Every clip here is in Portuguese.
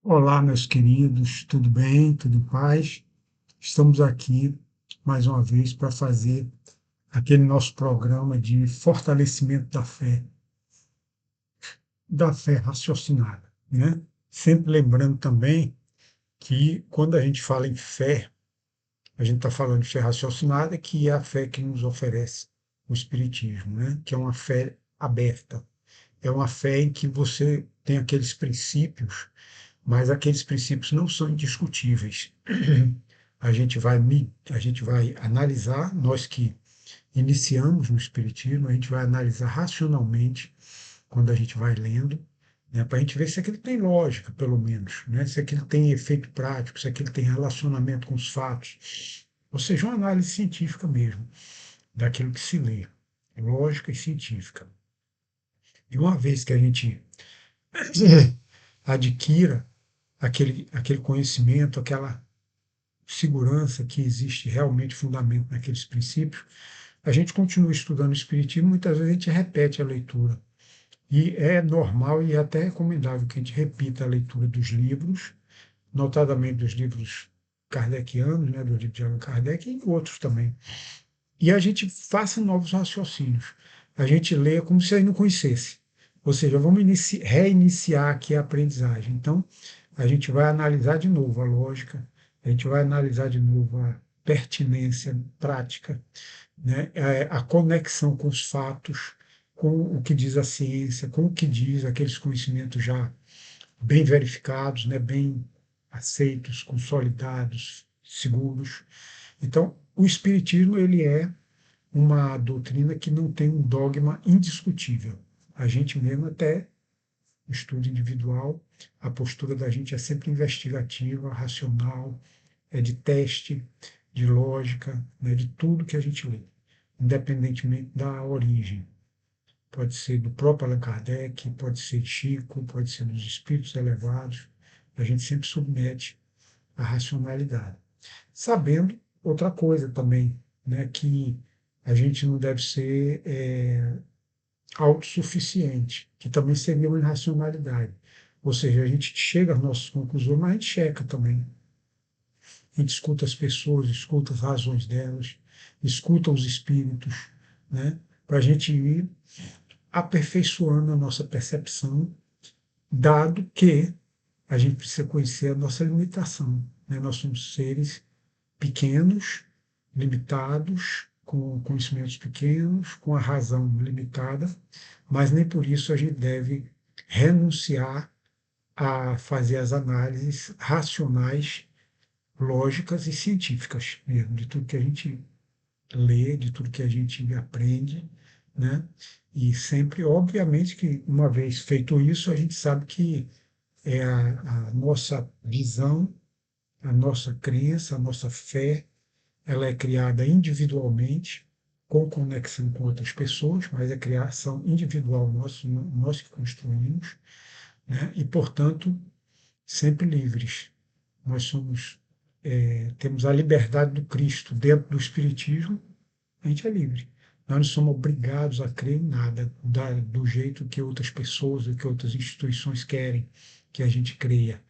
Olá, meus queridos, tudo bem? Tudo em paz? Estamos aqui mais uma vez para fazer aquele nosso programa de fortalecimento da fé raciocinada, né? Sempre lembrando também que quando a gente fala em fé, a gente está falando de fé raciocinada, que é a fé que nos oferece o Espiritismo, né? Que é uma fé aberta, é uma fé em que você tem aqueles princípios, mas aqueles princípios não são indiscutíveis. A gente vai analisar, nós que iniciamos no Espiritismo, a gente vai analisar racionalmente quando a gente vai lendo, né, para a gente ver se aquilo tem lógica, pelo menos, né, se aquilo tem efeito prático, se aquilo tem relacionamento com os fatos. Ou seja, uma análise científica mesmo, daquilo que se lê, lógica e científica. E uma vez que a gente adquira aquele conhecimento, aquela segurança que existe realmente fundamento naqueles princípios, a gente continua estudando o Espiritismo, muitas vezes a gente repete a leitura. E é normal e até recomendável que a gente repita a leitura dos livros, notadamente dos livros kardecianos, né, do livro de Allan Kardec e outros também. E a gente faça novos raciocínios. A gente lê como se aí não conhecesse. Ou seja, vamos reiniciar aqui a aprendizagem. Então, a gente vai analisar de novo a lógica, a gente vai analisar de novo a pertinência prática, né? A conexão com os fatos, com o que diz a ciência, com o que diz aqueles conhecimentos já bem verificados, né? Bem aceitos, consolidados, seguros. Então, o Espiritismo ele é uma doutrina que não tem um dogma indiscutível. A gente mesmo até no estudo individual, a postura da gente é sempre investigativa, racional, é de teste, de lógica, né, de tudo que a gente lê, independentemente da origem. Pode ser do próprio Allan Kardec, pode ser de Chico, pode ser dos espíritos elevados. A gente sempre submete à racionalidade. Sabendo outra coisa também, né, que a gente não deve ser autossuficiente, que também seria uma irracionalidade. Ou seja, a gente chega às nossas conclusões, mas a gente checa também. A gente escuta as pessoas, escuta as razões delas, escuta os espíritos, né? Para a gente ir aperfeiçoando a nossa percepção, dado que a gente precisa conhecer a nossa limitação. Né? Nós somos seres pequenos, limitados, com conhecimentos pequenos, com a razão limitada, mas nem por isso a gente deve renunciar a fazer as análises racionais, lógicas e científicas mesmo, de tudo que a gente lê, de tudo que a gente aprende, né? E sempre, obviamente, que uma vez feito isso, a gente sabe que a nossa visão, a nossa crença, a nossa fé, ela é criada individualmente, com conexão com outras pessoas, mas é criação individual nossa, nós que construímos, né? E, portanto, sempre livres. Nós temos a liberdade do Cristo dentro do Espiritismo, a gente é livre. Nós não somos obrigados a crer em nada do jeito que outras pessoas, que outras instituições querem que a gente creia.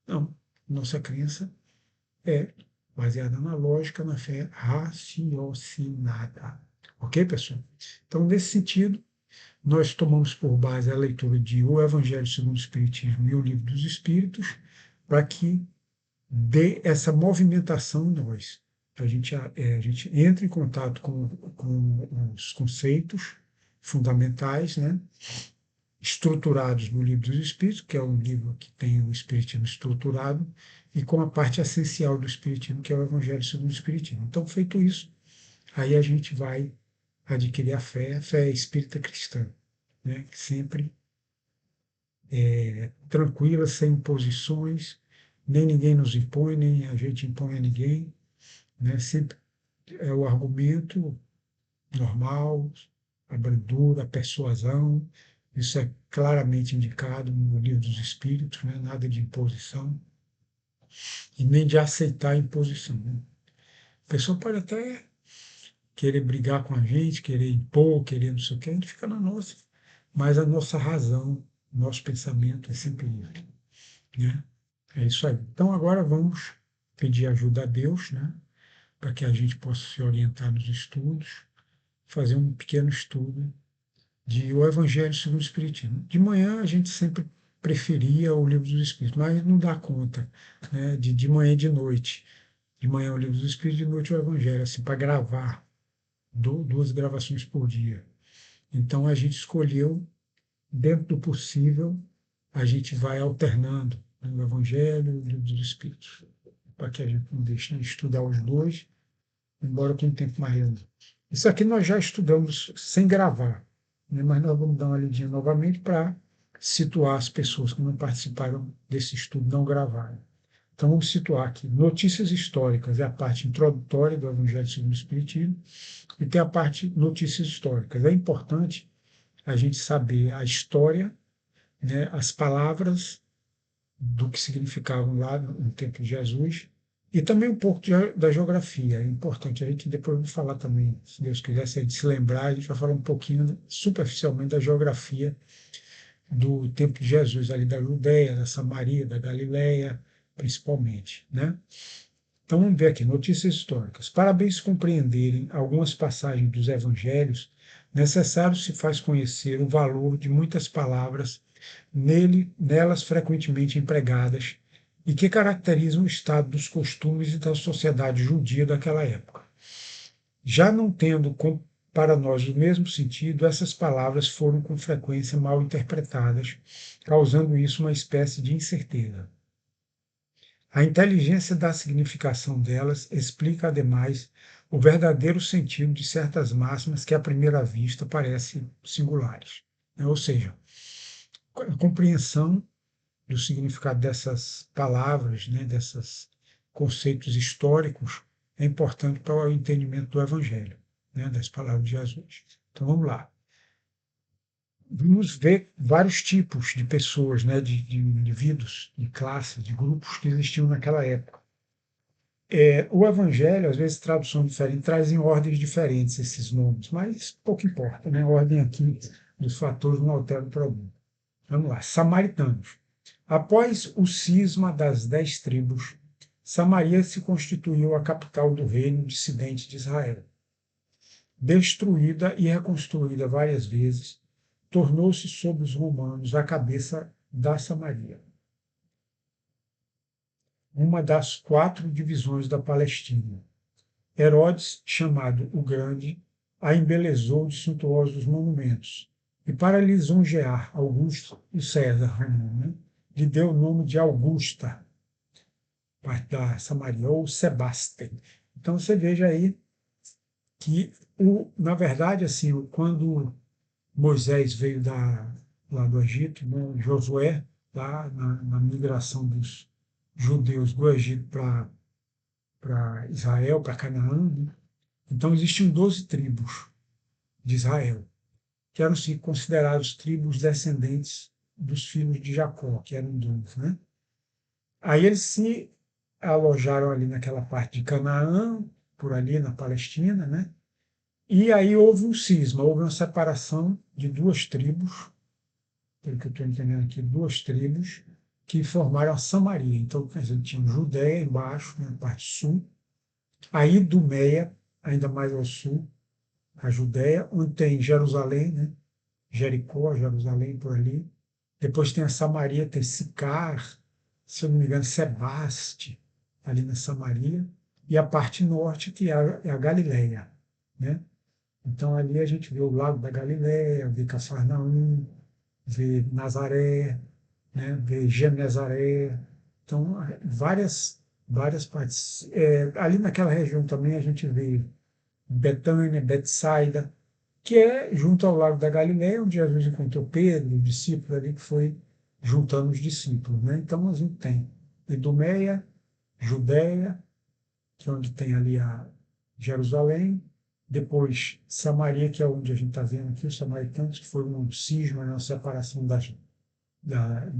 Não, nossa crença é baseada na lógica, na fé raciocinada. Ok, pessoal? Então, nesse sentido, nós tomamos por base a leitura de O Evangelho segundo o Espiritismo e o Livro dos Espíritos, para que dê essa movimentação em nós. A gente entra em contato com os conceitos fundamentais, né, estruturados no Livro dos Espíritos, que é um livro que tem o Espiritismo estruturado, e com a parte essencial do Espiritismo, que é o Evangelho segundo o Espiritismo. Então, feito isso, aí a gente vai adquirir a fé espírita cristã, né, sempre tranquila, sem imposições, nem ninguém nos impõe, nem a gente impõe a ninguém, né? Sempre é o argumento normal, a brandura, a persuasão, isso é claramente indicado no Livro dos Espíritos, né? Nada de imposição e nem de aceitar a imposição. Né? A pessoa pode até querer brigar com a gente, querer impor, querer não sei o que, a gente fica na nossa, mas a nossa razão, nosso pensamento é sempre livre. Né? É isso aí. Então agora vamos pedir ajuda a Deus, né, para que a gente possa se orientar nos estudos, fazer um pequeno estudo de o Evangelho segundo o Espiritismo. De manhã a gente sempre preferia o Livro dos Espíritos, mas não dá conta, né, de manhã e de noite. De manhã o Livro dos Espíritos, de noite o Evangelho, assim, para gravar, duas gravações por dia. Então a gente escolheu, dentro do possível, a gente vai alternando, né, o Evangelho e o Livro dos Espíritos, para que a gente não deixe de estudar os dois, embora com um tempo mais longo. Isso aqui nós já estudamos sem gravar, né, mas nós vamos dar uma lidinha novamente para situar as pessoas que não participaram desse estudo não gravado. Então vamos situar aqui. Notícias históricas é a parte introdutória do Evangelho segundo o Espiritismo e tem a parte notícias históricas. É importante a gente saber a história, né, as palavras do que significavam lá no tempo de Jesus e também um pouco da geografia. É importante a gente depois vai falar também, se Deus quiser, se a gente se lembrar, a gente vai falar um pouquinho superficialmente da geografia do tempo de Jesus, ali da Judéia, da Samaria, da Galileia, principalmente, né? Então vamos ver aqui, notícias históricas. Para bem se compreenderem algumas passagens dos evangelhos, necessário se faz conhecer o valor de muitas palavras nelas frequentemente empregadas e que caracterizam o estado dos costumes e da sociedade judia daquela época. Já não tendo para nós o mesmo sentido, essas palavras foram com frequência mal interpretadas, causando isso uma espécie de incerteza. A inteligência da significação delas explica, ademais, o verdadeiro sentido de certas máximas que, à primeira vista, parecem singulares. Ou seja, a compreensão do significado dessas palavras, né, desses conceitos históricos, é importante para o entendimento do Evangelho, né, das palavras de Jesus. Então vamos lá. Vamos ver vários tipos de pessoas, né, de indivíduos, de classes, de grupos que existiam naquela época. O Evangelho, às vezes, tradução diferente, traz em ordens diferentes esses nomes, mas pouco importa, né? A ordem aqui dos fatores não altera o problema. Vamos lá, samaritanos. Após o cisma das 10 tribos, Samaria se constituiu a capital do reino dissidente de Israel. Destruída e reconstruída várias vezes, tornou-se sob os romanos a cabeça da Samaria, uma das 4 divisões da Palestina. Herodes, chamado o Grande, a embelezou de suntuosos monumentos, e para lisonjear Augusto, o César romano, né, lhe deu o nome de Augusta, parte da Samaria, ou Sebaste. Então você veja aí que, na verdade, assim, quando Moisés veio lá do Egito, né, Josué, lá na migração dos judeus do Egito para Israel, para Canaã, né? Então existiam 12 tribos de Israel, que eram considerados tribos descendentes dos filhos de Jacó, que eram 12, né? Aí eles se alojaram ali naquela parte de Canaã, por ali na Palestina, né? E aí houve um cisma, houve uma separação de 2 tribos, pelo que eu estou entendendo aqui, 2 tribos que formaram a Samaria. Então, quer dizer, tinha Judéia embaixo, na parte sul, a Idumeia, ainda mais ao sul, a Judéia, onde tem Jerusalém, né? Jericó, Jerusalém, por ali. Depois tem a Samaria, tem Sicar, se eu não me engano, Sebaste, ali na Samaria. E a parte norte, que é a Galileia, né? Então ali a gente vê o Lago da Galileia, vê Cafarnaum, vê Nazaré, né? Vê Genezaré. Então, várias partes. Ali naquela região também a gente vê Betânia, Betsaida, que é junto ao Lago da Galileia, onde Jesus encontrou Pedro, o discípulo ali que foi juntando os discípulos, né? Então a gente tem Idumeia, Judéia, que é onde tem ali a Jerusalém, depois Samaria, que é onde a gente está vendo aqui, os samaritanos, que foi um cisma, uma separação de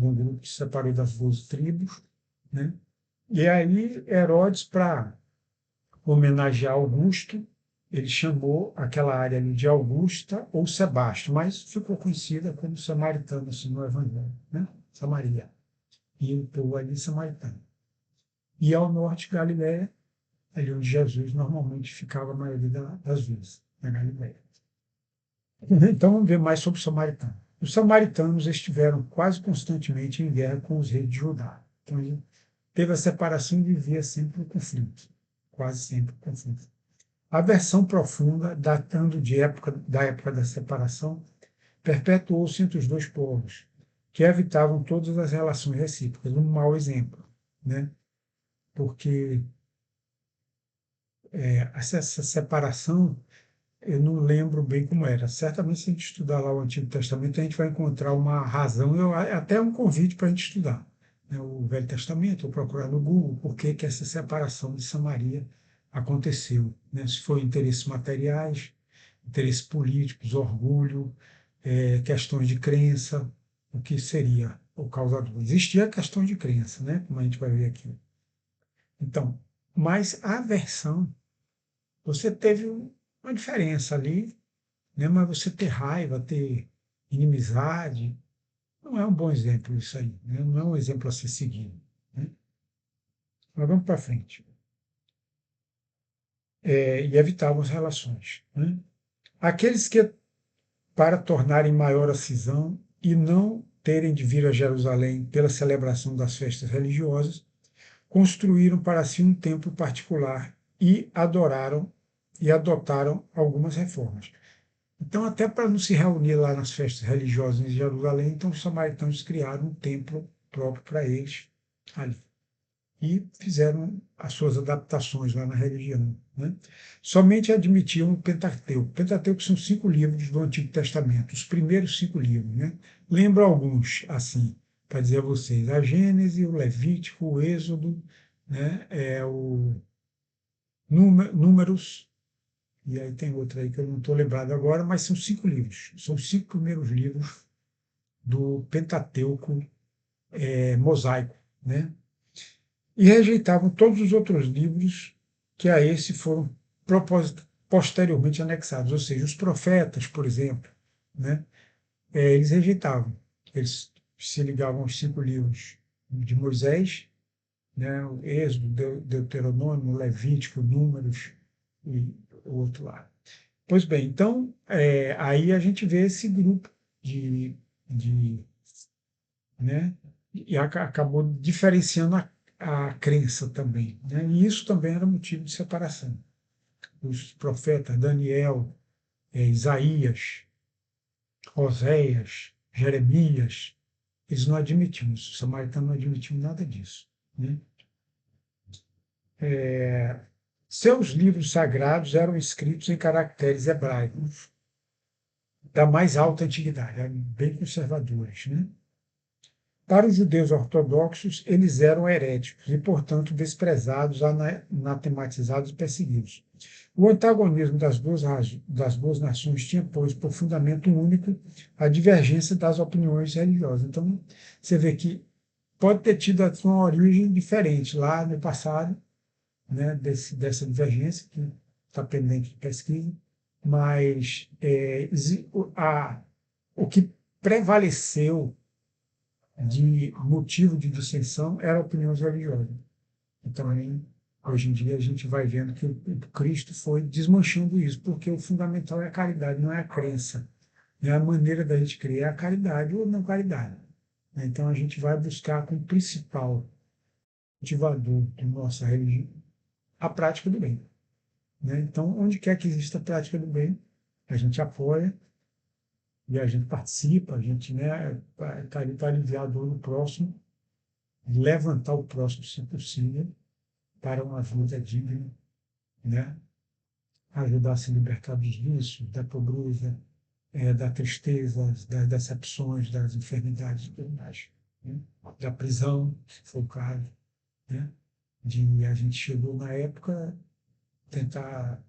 um grupo que se separou das 12 tribos, né? E aí Herodes, para homenagear Augusto, ele chamou aquela área ali de Augusta ou Sebaste, mas ficou conhecida como samaritana assim, no Evangelho, né? Samaria. e o povo ali samaritano. E ao norte, Galiléia, ali onde Jesus normalmente ficava a maioria das vezes, na Galiléia. Então vamos ver mais sobre os samaritanos. Os samaritanos estiveram quase constantemente em guerra com os reis de Judá. Então ele teve a separação e vivia sempre o conflito, quase sempre o conflito. A aversão profunda, datando da época da separação, perpetuou-se entre os dois povos, que evitavam todas as relações recíprocas. Um mau exemplo, né? Porque essa separação, eu não lembro bem como era. Certamente, se a gente estudar lá o Antigo Testamento, a gente vai encontrar uma razão, até um convite para a gente estudar, né? O Velho Testamento, ou procurar no Google por que que essa separação de Samaria aconteceu, né? Se foi interesses materiais, interesses políticos, orgulho, questões de crença, o que seria o causador. Existia questões de crença, né? Como a gente vai ver aqui. Então, mas a aversão, você teve uma diferença ali, né? Mas você ter raiva, ter inimizade, não é um bom exemplo isso aí, né? Não é um exemplo a ser seguido, né? Mas vamos para frente. E evitavam as relações, né? Aqueles que, para tornarem maior a cisão e não terem de vir a Jerusalém pela celebração das festas religiosas, construíram para si um templo particular e adoraram e adotaram algumas reformas. Então, até para não se reunir lá nas festas religiosas em Jerusalém, então os samaritanos criaram um templo próprio para eles ali. E fizeram as suas adaptações lá na religião, né? Somente admitiam o Pentateuco. O Pentateuco são 5 livros do Antigo Testamento, os primeiros 5 livros, né? Lembro alguns, assim, para dizer a vocês: a Gênese, o Levítico, o Êxodo, né? O Números, e aí tem outra aí que eu não estou lembrado agora, mas são 5 livros, são os 5 primeiros livros do Pentateuco mosaico, né? E rejeitavam todos os outros livros que a esse foram posteriormente anexados, ou seja, os profetas, por exemplo, né? Eles rejeitavam, eles se ligavam aos 5 livros de Moisés, né? O Êxodo, Deuteronômio, Levítico, Números e o outro lado. Pois bem, então, aí a gente vê esse grupo de né? E acabou diferenciando a crença também, né? E isso também era motivo de separação. Os profetas Daniel, Isaías, Oséias, Jeremias, eles não admitiam isso. Os samaritanos não admitiam nada disso, né? Seus livros sagrados eram escritos em caracteres hebraicos da mais alta antiguidade, eram bem conservadores, né? Para os judeus ortodoxos, eles eram heréticos e, portanto, desprezados, anatematizados e perseguidos. O antagonismo das duas nações tinha, pois, por fundamento único a divergência das opiniões religiosas. Então, você vê que pode ter tido uma origem diferente lá no passado, né, dessa divergência, que está pendente de pesquisa, mas o que prevaleceu de motivo de dissensão era a opinião religiosa. Então, hoje em dia, a gente vai vendo que o Cristo foi desmanchando isso, porque o fundamental é a caridade, não é a crença. Não é a maneira da gente crer, é a caridade ou não caridade. Então, a gente vai buscar como principal motivador de nossa religião a prática do bem, né? Então, onde quer que exista a prática do bem, a gente apoia e a gente participa, a gente, né, está ali para aliviar a dor do próximo, levantar o próximo, se possível, para uma vida digna, né? Ajudar a se libertar dos vícios, da pobreza, da tristeza, das decepções, das enfermidades e tudo mais, né? Da prisão, se for o caso, né? A gente chegou na época tentar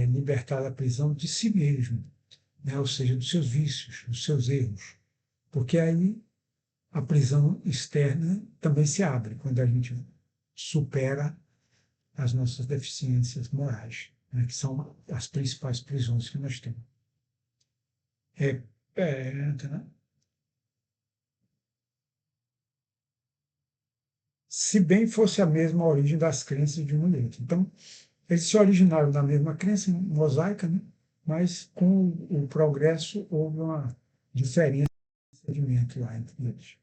libertar da prisão de si mesmo, né? Ou seja, dos seus vícios, dos seus erros, porque aí a prisão externa também se abre quando a gente supera as nossas deficiências morais, né, que são as principais prisões que nós temos. É, né? se bem fosse a mesma origem das crenças de um e outro. Então, eles se originaram da mesma crença mosaica, né? Mas com o progresso houve uma diferença de entendimento lá entre eles.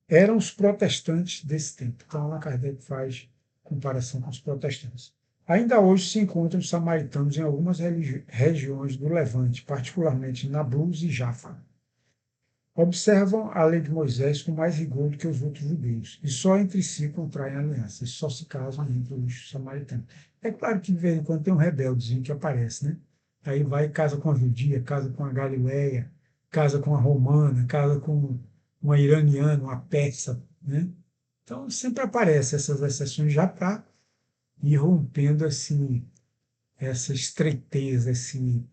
Eram os protestantes desse tempo. Então, Allan Kardec faz comparação com os protestantes. Ainda hoje se encontram os samaritanos em algumas regiões do Levante, particularmente Nablus e Jaffa. Observam a lei de Moisés com mais rigor do que os outros judeus, e só entre si contraem alianças, só se casam entre os samaritanos. É claro que de vez em quando tem um rebeldezinho que aparece, né? Aí vai e casa com a judia, casa com a galileia, casa com a romana, casa com uma iraniana, uma persa, né? Então sempre aparecem essas exceções já para ir rompendo assim, essa estreiteza, esse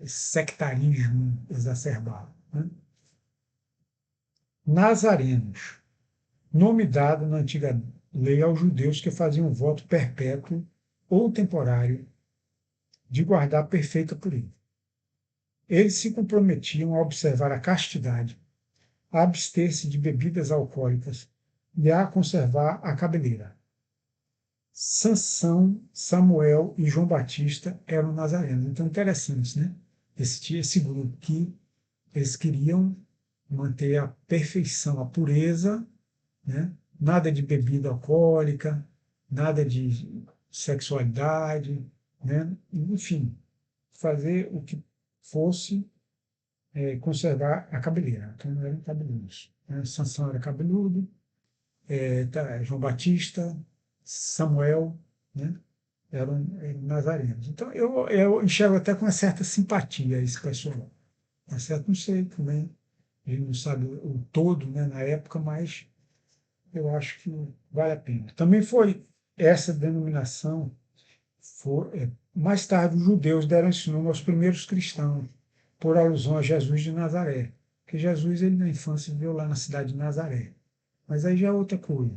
sectarismo exacerbado, né? Nazarenos, nome dado na antiga lei aos judeus que faziam voto perpétuo ou temporário de guardar perfeita pureza. Eles se comprometiam a observar a castidade, a abster-se de bebidas alcoólicas e a conservar a cabeleira. Sansão, Samuel e João Batista eram nazarenos. Então, interessante, né? Esse grupo que eles queriam manter a perfeição, a pureza, né? Nada de bebida alcoólica, nada de sexualidade, né? Enfim, fazer o que fosse conservar a cabeleira. Então, não eram cabeludos, né? Sansão era cabeludo, João Batista, Samuel, né? Eram nazarenos. Então, eu enxergo até com uma certa simpatia esse pessoal. Tá certo? Não sei também, a gente não sabe o todo, né, na época, mas eu acho que vale a pena. Também foi essa denominação, mais tarde os judeus deram esse nome aos primeiros cristãos, por alusão a Jesus de Nazaré, porque Jesus, ele na infância viveu lá na cidade de Nazaré. Mas aí já é outra coisa.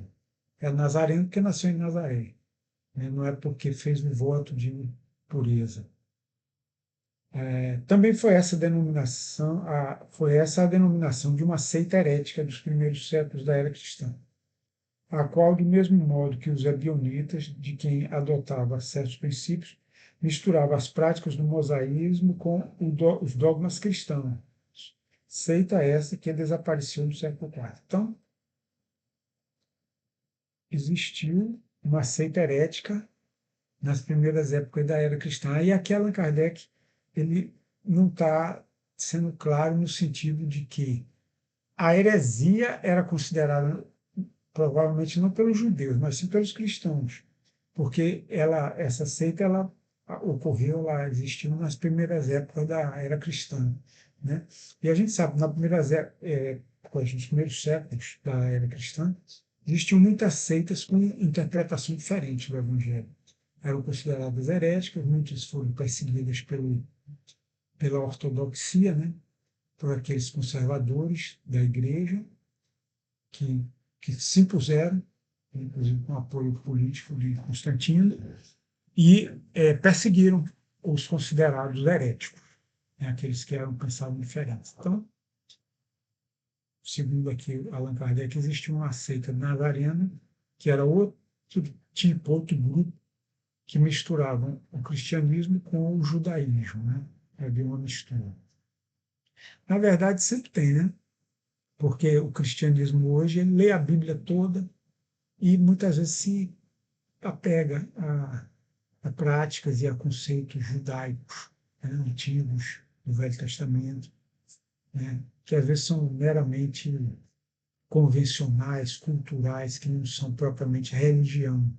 É nazareno porque nasceu em Nazaré, né? Não é porque fez um voto de pureza. Também foi essa a denominação de uma seita herética dos primeiros séculos da era cristã, a qual, do mesmo modo que os ebionitas, de quem adotava certos princípios, misturava as práticas do mosaísmo com os dogmas cristãos. Seita essa que desapareceu no século IV. Então, existiu uma seita herética nas primeiras épocas da era cristã. E aqui Allan Kardec ele não está sendo claro no sentido de que a heresia era considerada provavelmente não pelos judeus, mas sim pelos cristãos, porque essa seita ocorreu, ela existiu nas primeiras épocas da era cristã, né? E a gente sabe, nos primeiros séculos da era cristã, existiam muitas seitas com interpretação diferente do Evangelho. Eram consideradas heréticas, muitas foram perseguidas pela ortodoxia, né? Por aqueles conservadores da igreja que, que se impuseram, inclusive com apoio político de Constantino, e perseguiram os considerados heréticos, né? Aqueles que eram pensados diferentes. Então, segundo aqui Allan Kardec, existia uma seita nazarena, que era outro tipo, outro grupo, que misturavam o cristianismo com o judaísmo, né? Havia uma mistura. Na verdade, sempre tem, né? Porque o cristianismo hoje ele lê a Bíblia toda e muitas vezes se apega a práticas e a conceitos judaicos, né? Antigos do Velho Testamento, né? Que às vezes são meramente convencionais, culturais, que não são propriamente religião,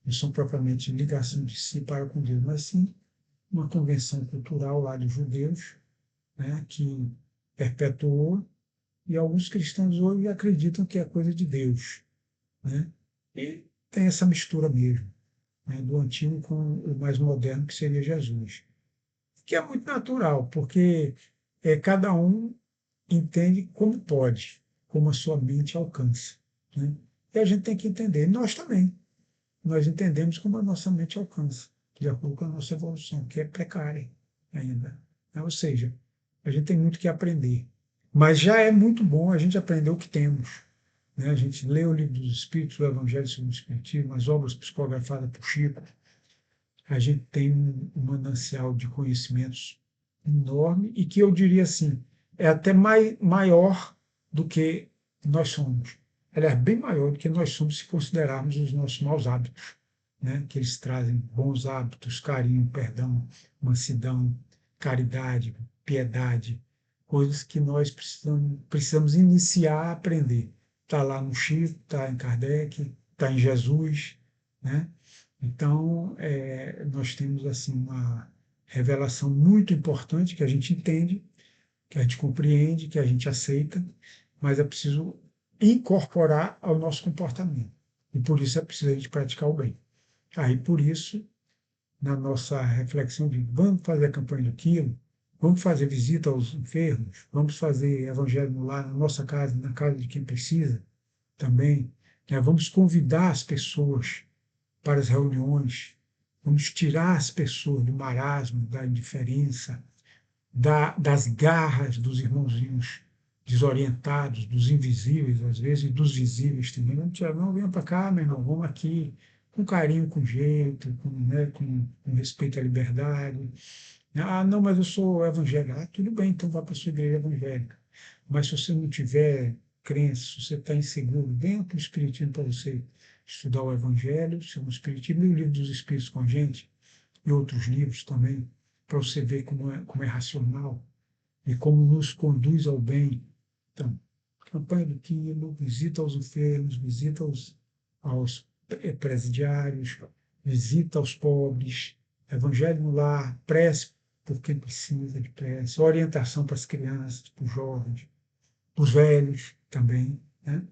não são propriamente ligação de si para com Deus, mas sim uma convenção cultural lá dos judeus, né, que perpetuou, e alguns cristãos hoje acreditam que é coisa de Deus, né? E tem essa mistura mesmo, né, do antigo com o mais moderno, que seria Jesus, que é muito natural, porque cada um entende como pode, como a sua mente alcança, né? E a gente tem que entender, nós também, nós entendemos como a nossa mente alcança, de acordo com a nossa evolução, que é precária ainda, né? Ou seja, a gente tem muito que aprender, mas já é muito bom a gente aprender o que temos, né? A gente lê o Livro dos Espíritos, o Evangelho segundo o Espiritismo, as obras psicografadas por Chico, a gente tem um manancial de conhecimentos enorme e que eu diria assim, é até maior do que nós somos. Ela é bem maior do que nós somos se considerarmos os nossos maus hábitos, né? Que eles trazem bons hábitos, carinho, perdão, mansidão, caridade, piedade, coisas que nós precisamos iniciar a aprender. Está lá no Chico, está em Kardec, está em Jesus, né? Então, nós temos assim uma revelação muito importante que a gente entende, que a gente compreende, que a gente aceita, mas é preciso incorporar ao nosso comportamento. E por isso é preciso a gente praticar o bem. Aí, por isso, na nossa reflexão de vamos fazer a campanha do quilo, vamos fazer visita aos enfermos, vamos fazer evangelho no lar, na nossa casa, na casa de quem precisa também, né? Vamos convidar as pessoas para as reuniões, vamos tirar as pessoas do marasmo, da indiferença, das garras dos irmãozinhos desorientados, dos invisíveis às vezes, e dos visíveis também. Vamos tirar, não, venha para cá, meu irmão, vamos aqui, com carinho, com jeito, né, com respeito à liberdade. Ah, não, mas eu sou evangélico. Ah, tudo bem, então vá para a sua igreja evangélica. Mas se você não tiver crença, se você está inseguro, venha para o Espiritismo para você estudar o Evangelho, ser um Espiritismo, e o Livro dos Espíritos com a gente, e outros livros também, para você ver como é racional e como nos conduz ao bem. Então, campanha do quilo, visita aos enfermos, visita aos presidiários, visita aos pobres, evangelho no lar, prece por quem precisa de prece, orientação para as crianças, para os jovens, para os velhos também, né?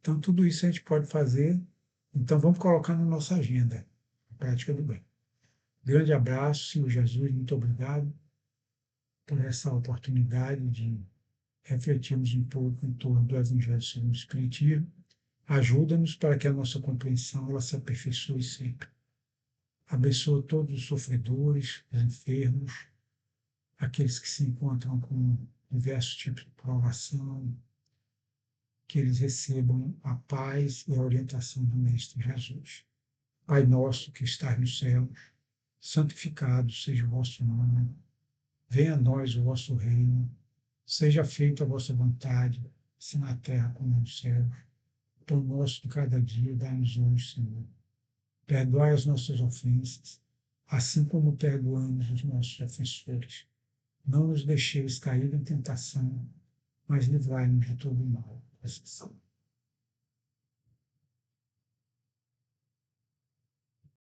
Então, tudo isso a gente pode fazer. Então, vamos colocar na nossa agenda a prática do bem. Grande abraço, Senhor Jesus, muito obrigado por essa oportunidade de refletirmos um pouco em torno do Evangelho segundo o Espiritismo. Ajuda-nos para que a nossa compreensão ela se aperfeiçoe sempre. Abençoa todos os sofredores, os enfermos, aqueles que se encontram com diversos tipos de provação, que eles recebam a paz e a orientação do Mestre Jesus. Pai nosso que estás no céu, santificado seja o vosso nome. Venha a nós o vosso reino. Seja feita a vossa vontade, assim na terra como no céu. O pão nosso de cada dia dá-nos hoje, Senhor. Perdoai as nossas ofensas, assim como perdoamos os nossos ofensores. Não nos deixeis cair em tentação, mas livrai-nos de todo mal.